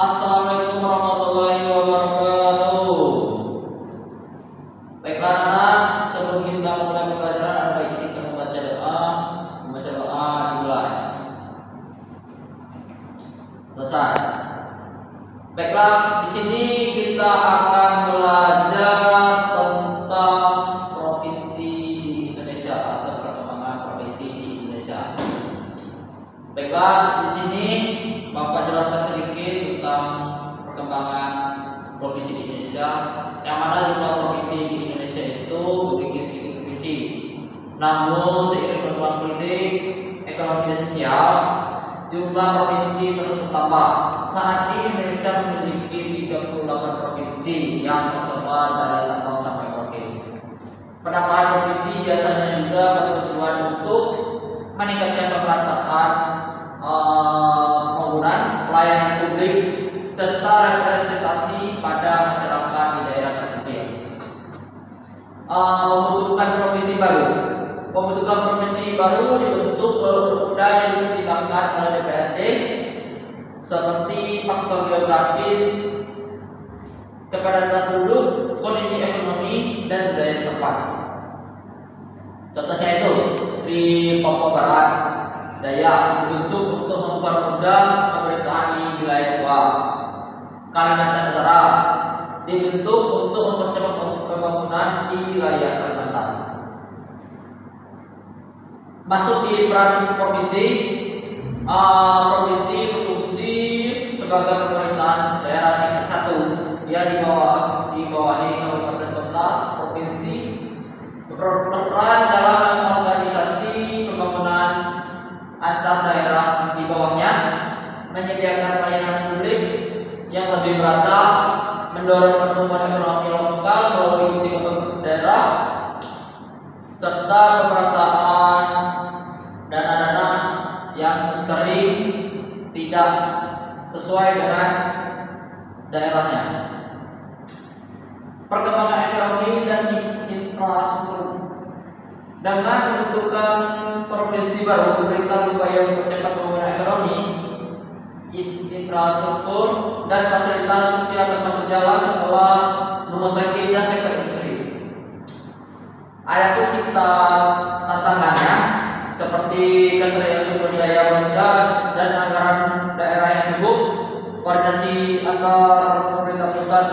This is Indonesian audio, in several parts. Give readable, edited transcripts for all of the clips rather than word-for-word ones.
Assalamualaikum warahmatullahi wabarakatuh. Baiklah anak, sebelum kita mulai pembelajaran ada baiknya kita membaca doa. Membaca doa dimulai. Selesai. Baiklah, di sini kita akan belajar tentang provinsi di Indonesia atau perkembangan provinsi di Indonesia. Baiklah, di sini Bapak jelaskan sedikit tentang perkembangan provinsi di Indonesia, yang mana jumlah provinsi di Indonesia itu memiliki sedikit provinsi. Namun seiring perkembangan politik, ekonomi dan sosial, jumlah provinsi terus bertambah. Saat ini Indonesia memiliki 38 provinsi yang tersebar dari Sabang sampai Merauke. Penambahan provinsi biasanya juga bertujuan untuk meningkatkan pemerataan pembangunan pelayanan publik serta representasi pada masyarakat di daerah terpencil. Pembentukan provinsi baru dibentuk melalui undang-undang yang dipertimbangkan oleh DPRD seperti faktor geografis, kepadatan penduduk, kondisi ekonomi dan budaya setempat. Contohnya itu di Papua Barat Daya dibentuk untuk mempermudah pemerintahan di wilayah Papua. Kalimantan Utara dibentuk untuk mempercepat pembangunan di wilayah Kalimantan. Masuk di peran provinsi, provinsi berfungsi sebagai pemerintahan daerah tingkat 1. Dia dibawahi kabupaten kota, provinsi, berperan dalam organisasi pembangunan antar daerah di bawahnya, menyediakan pelayanan publik yang lebih merata, mendorong pertumbuhan ekonomi lokal melalui tiga daerah, serta pemerataan dana-dana yang sering tidak sesuai dengan daerahnya. Perkembangan ekonomi dan infrastruktur. Dengan pembentukan provinsi baru, pemerintah berupaya mempercepat pembangunan ekonomi, infrastruktur dan fasilitas sosial termasuk jalan, sekolah, rumah sakit dan sektor industri. Adapun kita tantangannya seperti ketersediaan sumber daya manusia dan anggaran daerah yang cukup, koordinasi antar pemerintah pusat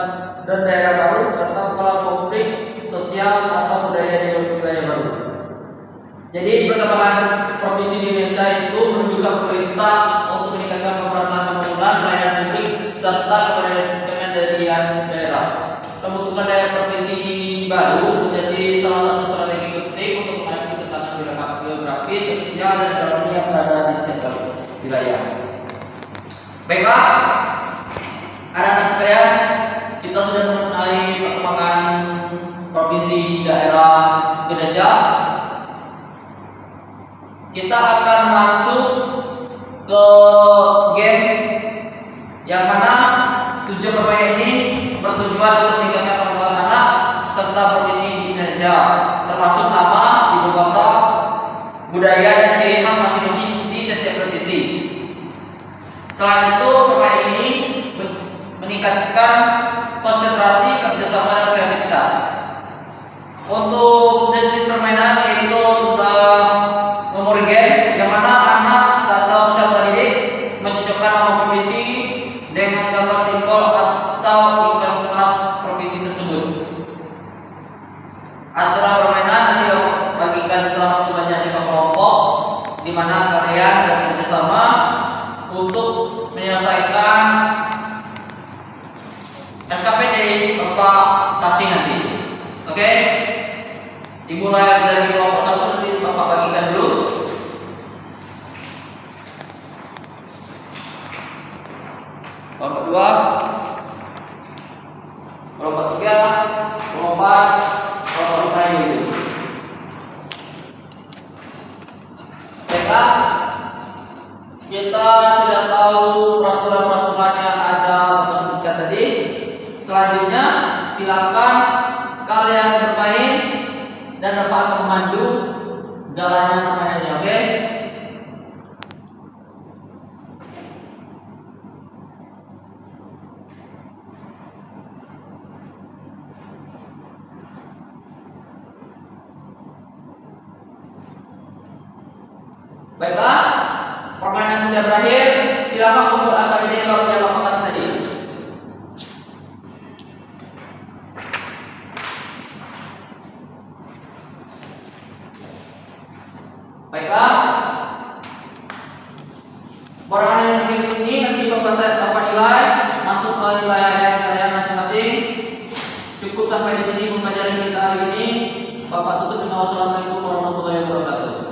dan daerah baru, serta pola konflik sosial atau budaya di wilayah baru. Jadi perkembangan provinsi di Indonesia itu menunjukkan pemerintah untuk meningkatkan pemerataan pembangunan pelayanan publik serta kemandirian daerah. Pembentukan daerah provinsi baru menjadi salah satu strategi penting untuk menghadapi tantangan geografis, sosial dan ekonomi yang berada di setiap wilayah. Baiklah, anak-anak sekalian, kita sudah mengenali perkembangan provinsi daerah Indonesia. Kita akan masuk ke game yang mana tujuan permainan ini bertujuan untuk meningkatkan pengetahuan anak tentang provinsi di Indonesia, termasuk nama, ibu kota, budaya dan ciri khas masing-masing di setiap provinsi. Selain itu, permainan ini meningkatkan konsentrasi, kerjasama dan kreativitas. Untuk jenis permainan yaitu tentang memori game, yang mana anak atau peserta didik mencocokkan nama provinsi dengan gambar simbol atau ikon khas provinsi tersebut. Aturan permainan dibagikan selama sebanyak 5 kelompok, di mana kalian bekerja sama untuk menyelesaikan SKPD berupa tasing nanti. Oke? Dimulai dari kelompok 1, nanti Bapak bagikan dulu. Kelompok 2, kelompok 3, kelompok 4, kelompok 5 ini dulu. Baiklah, kita sudah tahu peraturan-peraturan yang ada pada tadi. Selanjutnya, silakan kalian bermain dan Bapak akan memandu jalannya permainannya, oke? Baiklah, permainan sudah berakhir. Silakan kumpulkan KBD yang Bapak kasih tadi. Baiklah, permainan ini nanti Bapak nilai masuk ke nilai harian kalian masing-masing. Cukup sampai di sini pembelajaran kita hari ini. Bapak tutup dengan wassalamualaikum warahmatullahi wabarakatuh.